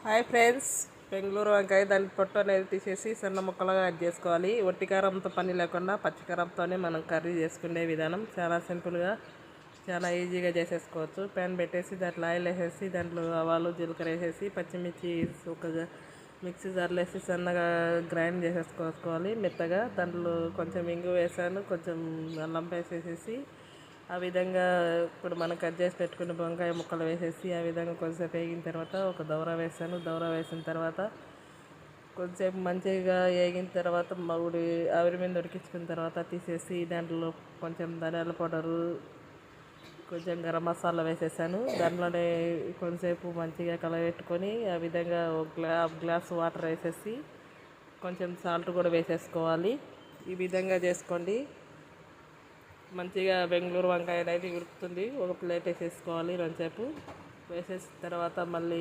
Hi friends, Bengaluru వంకాయ దాని పొట్టు అనేది తీసేసి సన్న ముక్కలుగా కట్ చేసుకోవాలి. ఒట్టి కారంతో పని లేకుండా పచ్చికారంతోనే మనం కర్రీ చేసుకునే విధానం చాలా సింపుల్గా, చాలా ఈజీగా చేసేసుకోవచ్చు. ప్యాన్ పెట్టేసి దాంట్లో ఆయిల్ వేసేసి దాంట్లో ఆవాలు జీలకర్ర వేసేసి పచ్చిమిర్చి ఒక మిక్సీ జార్లో వేసి సన్నగా గ్రైండ్ చేసేసుకోవాలి మెత్తగా. దాంట్లో కొంచెం ఇంగు వేసాను, కొంచెం అల్లం వేసేసి ఆ విధంగా ఇప్పుడు మనం కట్ చేసి పెట్టుకున్న వంకాయ ముక్కలు వేసేసి ఆ విధంగా కొంచెంసేపు వేగిన తర్వాత ఒక దవర వేసాను. దవర వేసిన తర్వాత కొంచెంసేపు మంచిగా వేగిన తర్వాత ఆవిరి మీద ఉడికించుకున్న తర్వాత తీసేసి దాంట్లో కొంచెం ధనియాల పౌడరు, కొంచెం గరం మసాలా వేసేసాను. దాంట్లోనే కొంచెంసేపు మంచిగా కలబెట్టుకొని ఆ విధంగా ఒక గ్లాస్ వాటర్ వేసేసి కొంచెం సాల్ట్ కూడా వేసేసుకోవాలి. ఈ విధంగా చేసుకోండి, మంచిగా బెంగళూరు వంకాయ అనేది ఉడుకుతుంది. ఒక ప్లేట్ వేసేసుకోవాలి. రెండుసేపు వేసేసిన తర్వాత మళ్ళీ